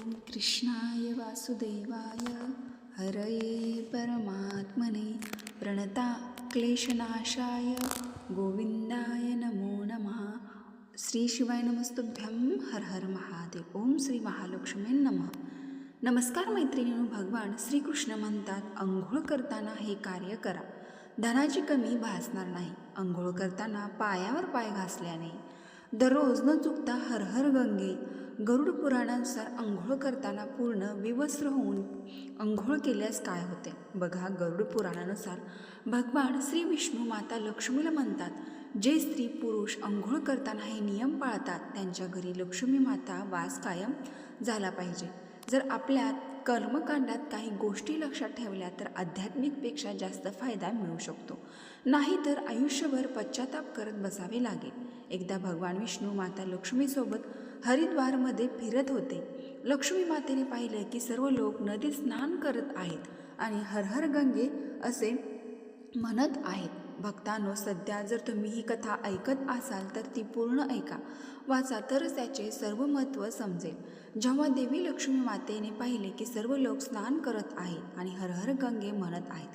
ओम कृष्णाय वासुदेवाय हरये परमात्मने प्रणता क्लेशनाशाय गोविंदाय नमो नमः. श्री शिवाय नमस्तुभ्यं. हर हर महादेव. ओम श्री महालक्ष्मी नमः. नमस्कार मैत्रिणींनो. भगवान श्रीकृष्ण म्हणतात, अंघोळ करताना हे कार्य करा, धनाची कमी भासणार नाही. अंघोळ करताना पायावर पाय घासल्याने, दररोज न चुकता हर हर गंगे गरुड पुराणानुसार अंघोळ करताना पूर्ण विवस्त्र होऊन अंघोळ केल्यास काय होते बघा. गरुड पुराणानुसार भगवान श्री विष्णू माता लक्ष्मीला म्हणतात, जे स्त्री पुरुष अंघोळ करताना हे नियम पाळतात त्यांच्या घरी लक्ष्मी माता वास कायम झाला पाहिजे. जर आपल्या कर्मकांडात काही गोष्टी लक्षात ठेवल्या तर आध्यात्मिकपेक्षा जास्त फायदा मिळू शकतो. नाहीतर आयुष्यभर पश्चाताप करत बसावे लागेल. एकदा भगवान विष्णू माता लक्ष्मीसोबत हरिद्वारमध्ये फिरत होते. लक्ष्मी मातेने पाहिले की सर्व लोक नदीत स्नान करत आहेत आणि हर हर गंगे असे म्हणत आहेत. भक्तांनो, सध्या जर तुम्ही ही कथा ऐकत असाल तर ती पूर्ण ऐका, वाचा, तरच त्याचे सर्व महत्त्व समजेल. जेव्हा देवी लक्ष्मी मातेने पाहिले की सर्व लोक स्नान करत आहेत आणि हर हर गंगे म्हणत आहेत,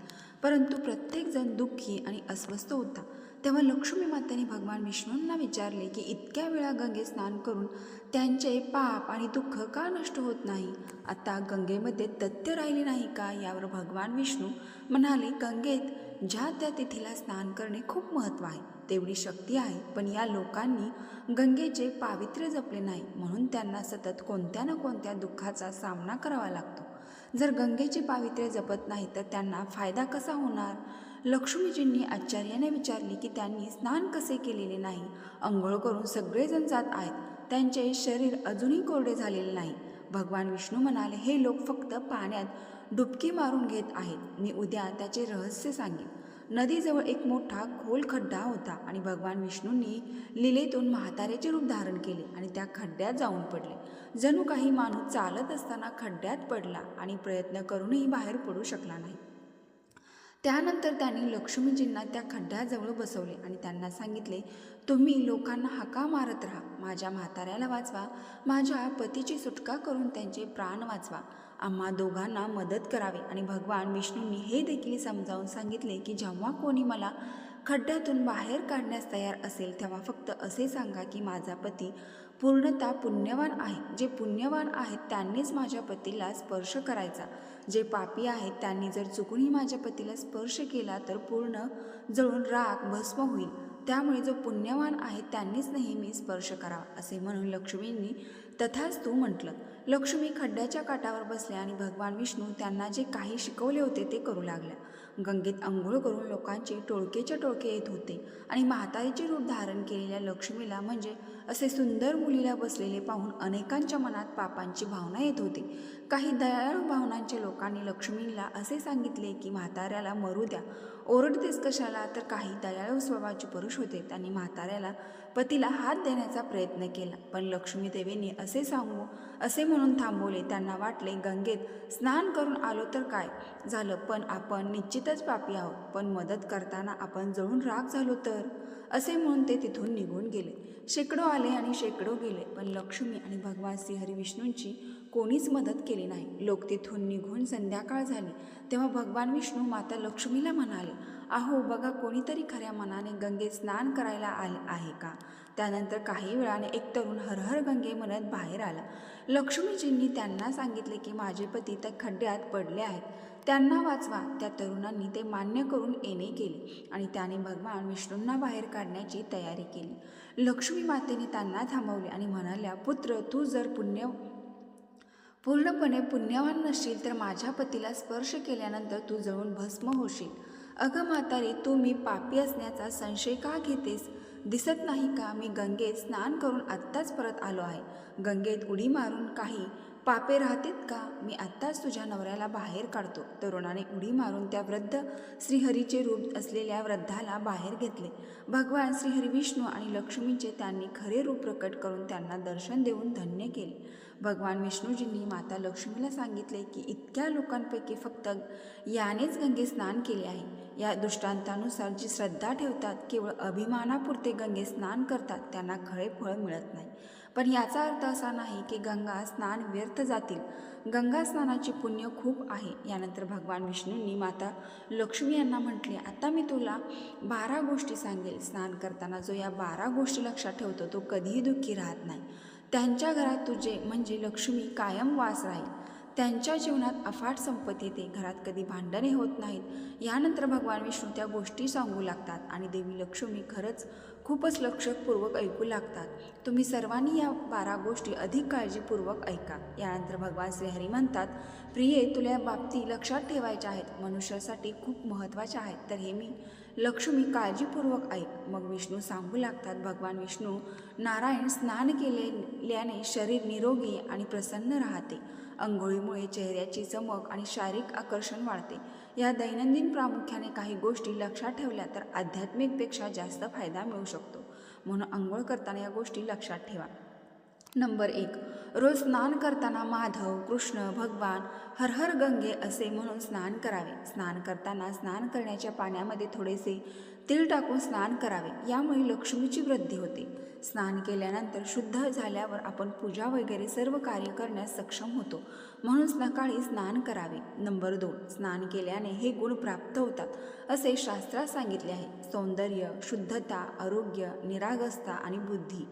परंतु प्रत्येकजण दुःखी आणि अस्वस्थ होता, तेव्हा लक्ष्मी मातेने भगवान विष्णूंना विचारले की इतक्या वेळा गंगे स्नान करून त्यांचे पाप आणि दुःख का नष्ट होत नाही? आता गंगेमध्ये तथ्य राहिले नाही का? यावर भगवान विष्णू म्हणाले, गंगेत ज्या त्या तिथीला स्नान करणे खूप महत्त्व आहे, तेवढी शक्ती आहे, पण या लोकांनी गंगेचे पावित्र्य जपले नाही, म्हणून त्यांना सतत कोणत्या ना कोणत्या दुःखाचा सामना करावा लागतो. जर गंगेचे पावित्र्य जपत नाही तर त्यांना फायदा कसा होणार? लक्ष्मीजींनी आचार्याने विचारले की त्यांनी स्नान कसे केलेले नाही? अंघोळ करून सगळेजण जात आहेत, त्यांचे शरीर अजूनही कोरडे झालेले नाही. भगवान विष्णू म्हणाले, हे लोक फक्त पाण्यात डुबकी मारून घेत आहेत. मी उद्या त्याचे रहस्य सांगेन. नदीजवळ एक मोठा खोल खड्डा होता आणि भगवान विष्णूंनी लीलेतून म्हाताऱ्याचे रूप धारण केले आणि त्या खड्ड्यात जाऊन पडले. जणू काही माणूस चालत असताना खड्ड्यात पडला आणि प्रयत्न करूनही बाहेर पडू शकला नाही. त्यानंतर त्यांनी लक्ष्मीजींना त्या खड्ड्याजवळ बसवले आणि त्यांना सांगितले, तुम्ही लोकांना हाका मारत राहा, माझ्या म्हाताऱ्याला वाचवा, माझ्या पतीची सुटका करून त्यांचे प्राण वाचवा, आम्हा दोघांना मदत करावी. आणि भगवान विष्णूंनी हे देखील समजावून सांगितले की जेव्हा कोणी मला खड्ड्यातून बाहेर काढण्यास तयार असेल तेव्हा फक्त असे सांगा की माझा पती पूर्णतः पुण्यवान आहे. जे पुण्यवान आहेत त्यांनीच माझ्या पतीला स्पर्श करायचा. जे पापी आहेत त्यांनी जर चुकूनही माझ्या पतीला स्पर्श केला तर पूर्ण जळून राख भस्म होईल. त्यामुळे जो पुण्यवान आहे त्यांनीच नेहमी स्पर्श करावा. असे म्हणून लक्ष्मींनी तथास्तु म्हटलं. लक्ष्मी खड्ड्याच्या काठावर बसल्या आणि भगवान विष्णू त्यांना जे काही शिकवले होते ते करू लागल्या. गंगेत अंघोळ करून लोकांचे टोळकेच्या टोळके येत होते आणि म्हातारीचे रूप धारण केलेल्या लक्ष्मीला, म्हणजे असे सुंदर मुलीला बसलेले पाहून अनेकांच्या मनात पापांची भावना येत होती. काही दयाळू भावनांच्या लोकांनी लक्ष्मीला असे सांगितले की म्हाताऱ्याला मरू द्या, ओरडतेस कशाला? तर काही दयाळू स्वभावाचे पुरुष होते, त्यांनी म्हाताऱ्याला पतीला हात देण्याचा प्रयत्न केला, पण लक्ष्मी देवीने असे म्हणून थांबवले. त्यांना वाटले, गंगेत स्नान करून आलो तर काय झालं, पण आपण निश्चितच पापी आहोत, पण मदत करताना आपण जळून राख झालो तर? असे म्हणून ते तिथून निघून गेले. शेकडो आले आणि शेकडो गेले, पण लक्ष्मी आणि भगवान श्रीहरी विष्णूंची कोणीच मदत केली नाही. लोक तिथून निघून संध्याकाळ झाली तेव्हा भगवान विष्णू माता लक्ष्मीला म्हणाले, अहो बघा, कोणीतरी खऱ्या मनाने गंगेत स्नान करायला आले आहे का? त्यानंतर काही वेळाने एक तरुण हर हर गंगे म्हणत बाहेर आला. लक्ष्मीजींनी त्यांना सांगितले की माझे पती त्या खड्ड्यात पडले आहेत, त्यांना वाचवा. त्या तरुणांनी ते मान्य करून येणे केले आणि त्याने भगवान विष्णूंना बाहेर काढण्याची तयारी केली. लक्ष्मी मातेने त्यांना थांबवले आणि म्हणाल्या, पुत्र, तू जर पूर्णपणे पुण्यवान नसशील तर माझ्या पतीला स्पर्श केल्यानंतर तू जळून भस्म होशील. अगं म्हातारे, तू मी पापी असण्याचा संशय का घेतेस? दिसत नाही का मी गंगेत स्नान करून आत्ताच परत आलो आहे. गंगेत उडी मारून काही पापे राहतेत का? मी आत्ताच तुझ्या नवऱ्याला बाहेर काढतो. तरुणाने उडी मारून त्या वृद्ध श्रीहरीचे रूप असलेल्या वृद्धाला बाहेर घेतले. भगवान श्रीहरी विष्णू आणि लक्ष्मीचे त्यांनी खरे रूप प्रकट करून त्यांना दर्शन देऊन धन्य केले. भगवान विष्णूजींनी माता लक्ष्मीला सांगितले की इतक्या लोकांपैकी फक्त यानेच गंगे स्नान केले आहे. या दृष्टांतानुसार जी श्रद्धा ठेवतात, केवळ अभिमानापुरते गंगे स्नान करतात, त्यांना खरे फळ मिळत नाही. पण याचा अर्थ असा नाही की गंगा स्नान व्यर्थ जातील. गंगा स्नानाचे पुण्य खूप आहे. यानंतर भगवान विष्णूंनी माता लक्ष्मी यांना म्हटले, आता मी तुला 12 गोष्टी सांगेल. स्नान करताना जो या 12 गोष्टी लक्षात ठेवतो तो कधीही दुःखी राहत नाही. त्यांच्या घरात तुझे म्हणजे लक्ष्मी कायम वास राहील. त्यांच्या जीवनात अफाट संपत्ती येते. घरात कधी भांडणे होत नाहीत. यानंतर भगवान विष्णू त्या गोष्टी सांगू लागतात आणि देवी लक्ष्मी खरंच खूपच लक्षपूर्वक ऐकू लागतात. तुम्ही सर्वांनी या 12 गोष्टी अधिक काळजीपूर्वक ऐका. यानंतर भगवान श्रीहरी म्हणतात, प्रिये, तुला या बाबती लक्षात ठेवायच्या आहेत. मनुष्यासाठी खूप महत्त्वाच्या आहेत. तर हे मी लक्ष्मी काळजीपूर्वक ऐक. मग विष्णू सांगू लागतात. भगवान विष्णू नारायण स्नान केल्याने शरीर निरोगी आणि प्रसन्न राहते. अंघोळीमुळे चेहऱ्याची चमक आणि शारीरिक आकर्षण वाढते. या दैनंदिन प्रामुख्याने काही गोष्टी लक्षात ठेवल्या तर आध्यात्मिकपेक्षा जास्त फायदा मिळू शकतो. म्हणून अंघोळ करताना या गोष्टी लक्षात ठेवा. नंबर 1, रोज स्नान करताना माधव, कृष्ण, भगवान, हर हर गंगे असे म्हणून स्नान करावे. स्नान करताना स्नान करण्याच्या पाण्यामध्ये थोडेसे तीळ टाकून स्नान करावे. यामुळे लक्ष्मीची वृद्धी होते. स्नान केल्यानंतर शुद्ध झाल्यावर आपण पूजा वगैरे सर्व कार्य करण्यास सक्षम होतो. म्हणून सकाळी स्नान करावे. नंबर 2, स्नान केल्याने हे गुण प्राप्त होतात असे शास्त्रात सांगितले आहे. सौंदर्य, शुद्धता, आरोग्य, निरागसता आणि बुद्धी.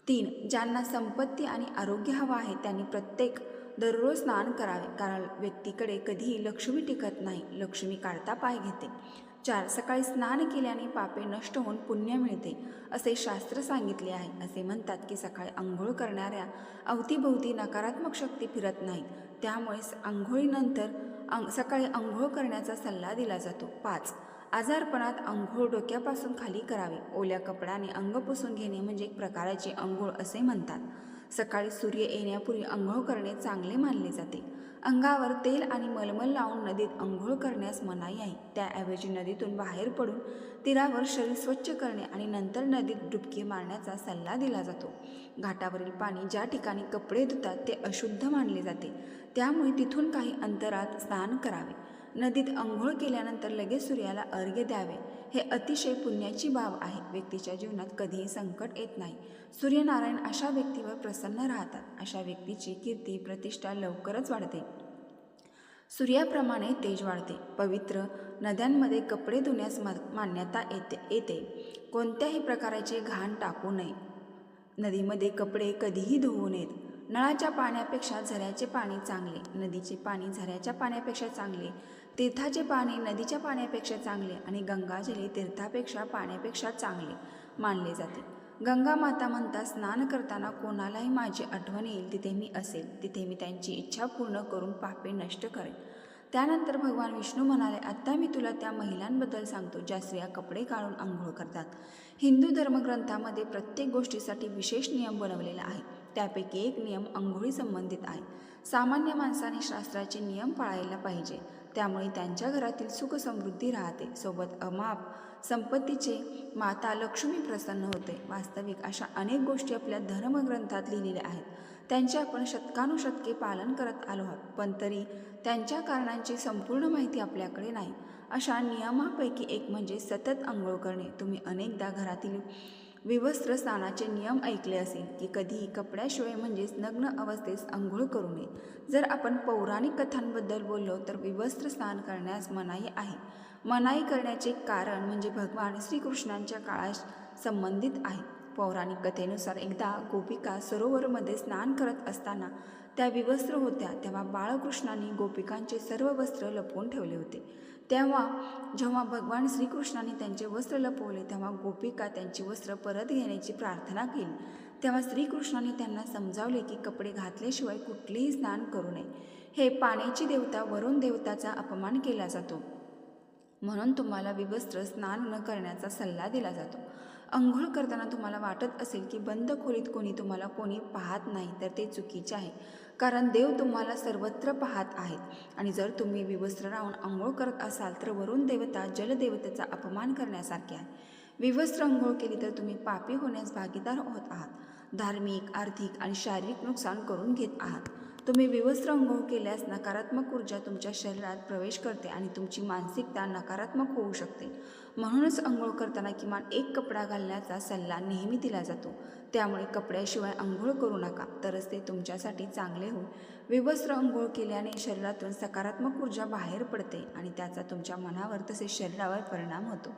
3, ज्यांना संपत्ती आणि आरोग्य हवा आहे त्यांनी प्रत्येक दररोज स्नान करावे. कारण व्यक्तीकडे कधीही लक्ष्मी टिकत नाही, लक्ष्मी काढता पाय घेते. 4, सकाळी स्नान केल्याने पापे नष्ट होऊन पुण्य मिळते असे शास्त्र सांगितले आहे. असे म्हणतात की सकाळी आंघोळ करणाऱ्या अवतीभोवती नकारात्मक शक्ती फिरत नाहीत. त्यामुळे आंघोळीनंतर सकाळी आंघोळ करण्याचा सल्ला दिला जातो. 5, आजारपणात आंघोळ डोक्यापासून खाली करावे. ओल्या कपड्याने अंग पुसून घेणे म्हणजे एक प्रकारची आंघोळ असे म्हणतात. सकाळी सूर्य येण्यापूर्वी आंघोळ करणे चांगले मानले जाते. अंगावर तेल आणि मलमल लावून नदीत आंघोळ करण्यास मनाई आहे. त्याऐवजी नदीतून बाहेर पडून तीरावर शरीर स्वच्छ करणे आणि नंतर नदीत डुबकी मारण्याचा सल्ला दिला जातो. घाटावरील पाणी ज्या ठिकाणी कपडे धुतात ते अशुद्ध मानले जाते. त्यामुळे तिथून काही अंतरात स्नान करावे. नदीत आंघोळ केल्यानंतर लगेच सूर्याला अर्घ्य द्यावे. हे अतिशय पुण्याची बाब आहे. व्यक्तीच्या जीवनात कधीही संकट येत नाही. सूर्यनारायण अशा व्यक्तीवर प्रसन्न राहतात. अशा व्यक्तीची कीर्ती प्रतिष्ठा लवकरच वाढते. सूर्याप्रमाणे तेज वाढते. पवित्र नद्यांमध्ये कपडे धुण्यास मान्यता येते. कोणत्याही प्रकारचे घाण टाकू नये. नदीमध्ये कपडे कधीही धुवू नयेत. नळाच्या पाण्यापेक्षा झऱ्याचे पाणी चांगले. नदीचे पाणी झऱ्याच्या पाण्यापेक्षा चांगले. तीर्थाचे पाणी नदीच्या पाण्यापेक्षा चांगले आणि गंगाजली तीर्थापेक्षा पाण्यापेक्षा चांगले मानले जाते. गंगा माता म्हणतात, स्नान करताना कोणालाही माझी आठवण येईल तिथे मी असेल. तिथे मी त्यांची इच्छा पूर्ण करून पापे नष्ट करेन. त्यानंतर भगवान विष्णू म्हणाले, आता मी तुला त्या महिलांबद्दल सांगतो ज्या स्त्रिया कपडे काढून आंघोळ करतात. हिंदू धर्मग्रंथामध्ये प्रत्येक गोष्टीसाठी विशेष नियम बनवलेला आहे. त्यापैकी एक नियम आंघोळी संबंधित आहे. सामान्य माणसाने शास्त्राचे नियम पाळायला पाहिजे. त्यामुळे त्यांच्या घरातील सुख समृद्धी राहते. सोबत अमाप संपत्तीचे माता लक्ष्मी प्रसन्न होते. वास्तविक अशा अनेक गोष्टी आपल्या धर्मग्रंथात लिहिलेल्या आहेत. त्यांचे आपण शतकानुशतके पालन करत आलो आहोत. पण तरी त्यांच्या कारणांची संपूर्ण माहिती आपल्याकडे नाही. अशा नियमापैकी एक म्हणजे सतत आंघोळ करणे. तुम्ही अनेकदा घरातील विवस्त्र स्नानाचे नियम ऐकले असेल की कधीही कपड्याशिवाय म्हणजेच नग्न अवस्थेस आंघोळ करू नये. जर आपण पौराणिक कथांबद्दल बोललो तर विवस्त्र स्नान करण्यास मनाई आहे. मनाई करण्याचे कारण म्हणजे भगवान श्रीकृष्णांच्या काळास संबंधित आहे. पौराणिक कथेनुसार एकदा गोपिका सरोवरमध्ये स्नान करत असताना त्या विवस्त्र होत्या. तेव्हा बाळकृष्णांनी गोपिकांचे सर्व वस्त्र लपवून ठेवले होते. जेव्हा भगवान श्रीकृष्णांनी त्यांचे वस्त्र लपवले तेव्हा गोपिका त्यांची वस्त्र परत घेण्याची प्रार्थना केली. तेव्हा श्रीकृष्णांनी त्यांना समजावले की कपडे घातल्याशिवाय कुठलेही स्नान करू नये. हे पाण्याची देवता वरुण देवताचा अपमान केला जातो. म्हणून तुम्हाला विवस्त्र स्नान न करण्याचा सल्ला दिला जातो. अंघोळ करताना तुम्हाला वाटत असेल की बंद खोलीत कोणी पाहत नाही तर ते चुकीचे आहे. कारण देव तुम्हाला सर्वत्र पाहत आहेत आणि जर तुम्ही विवस्त्र राहून आंघोळ करत असाल तर वरुण देवता जलदेवतेचा अपमान करण्यासारखे आहे. विवस्त्र आंघोळ केली तर तुम्ही पापी होण्यास भागीदार होत आहात. धार्मिक, आर्थिक आणि शारीरिक नुकसान करून घेत आहात. तुम्ही विवस्त्र आंघोळ केल्यास नकारात्मक ऊर्जा तुमच्या शरीरात प्रवेश करते आणि तुमची मानसिकता नकारात्मक होऊ शकते. म्हणूनच अंघोळ करताना किमान एक कपडा घालण्याचा सल्ला नेहमी दिला जातो. त्यामुळे कपड्याशिवाय अंघोळ करू नका, तरच ते तुमच्यासाठी चांगले होईल. विवस्त्र अंघोळ केल्याने शरीरातून सकारात्मक ऊर्जा बाहेर पडते आणि त्याचा तुमच्या मनावर तसेच शरीरावर परिणाम होतो.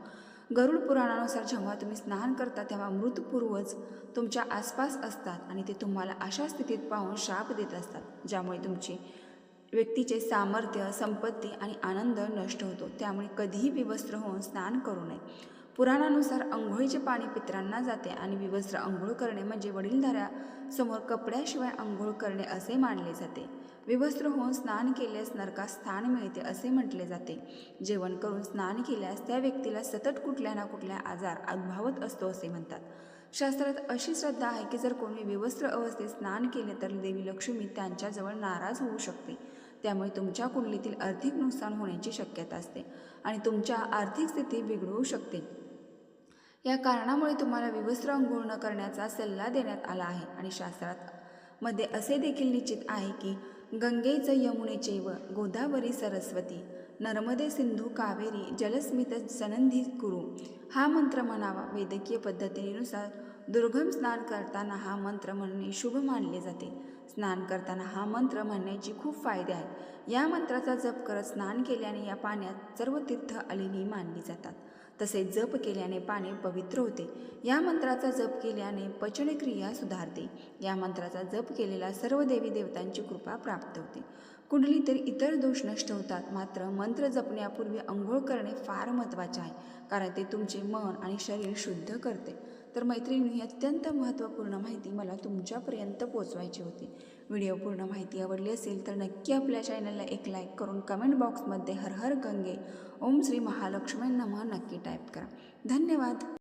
गरुड पुराणानुसार जेव्हा तुम्ही स्नान करता तेव्हा मृत पूर्वज तुमच्या आसपास असतात आणि ते तुम्हाला अशा स्थितीत पाहून शाप देत असतात, ज्यामुळे तुमचे व्यक्तीचे सामर्थ्य, संपत्ती आणि आनंद नष्ट होतो. त्यामुळे कधीही विवस्त्र होऊन स्नान करू नये. पुराणानुसार अंघोळीचे पाणी पितरांना जाते आणि विवस्त्र अंघोळ करणे म्हणजे वडीलधाऱ्यासमोर कपड्याशिवाय अंघोळ करणे असे मानले जाते. विवस्त्र होऊन स्नान केल्यास नरकात स्थान मिळते असे म्हटले जाते. जेवण करून स्नान केल्यास त्या व्यक्तीला सतत कुठल्या ना कुठल्या आजार उद्भवत असतो असे म्हणतात. शास्त्रात अशी श्रद्धा आहे की जर कोणी विवस्त्र अवस्थेत स्नान केले तर देवी लक्ष्मी त्यांच्याजवळ नाराज होऊ शकते. त्यामुळे तुमच्या कुंडलीतील आर्थिक नुकसान होण्याची शक्यता असते आणि तुमच्या आर्थिक स्थिती बिघडू शकते. या कारणामुळे तुम्हाला विवस्त्र अंघोळ न करण्याचा सल्ला देण्यात आला आहे. आणि शास्त्रात मध्ये असे देखील निश्चित आहे की गंगेच यमुनेचैव गोदावरी सरस्वती नर्मदे सिंधू कावेरी जलस्मित सनंधी कुरु हा मंत्र म्हणावा. वैद्यकीय पद्धतीनुसार दुर्गम स्नान करताना हा मंत्र म्हणणे शुभ मानले जाते. स्नान करताना हा मंत्र म्हणण्याची खूप फायदे आहेत. या मंत्राचा जप करत स्नान केल्याने या पाण्यात सर्व तीर्थ आलेली मानली जातात. तसेच जप केल्याने पाणी पवित्र होते. या मंत्राचा जप केल्याने पचनक्रिया सुधारते. या मंत्राचा जप केलेला सर्व देवी देवतांची कृपा प्राप्त होते. कुंडलीतील इतर दोष नष्ट होतात. मात्र मंत्र जपण्यापूर्वी अंघोळ करणे फार महत्त्वाचे आहे, कारण ते तुमचे मन आणि शरीर शुद्ध करते. तर मैत्रिणी, ही अत्यंत महत्त्वपूर्ण माहिती मला तुमच्यापर्यंत पोचवायची होती. व्हिडिओ पूर्ण माहिती आवडली असेल तर नक्की आपल्या चॅनलला एक लाईक करून कमेंट बॉक्समध्ये हर हर गंगे ओम श्री महालक्ष्मी नमः नक्की टाईप करा. धन्यवाद.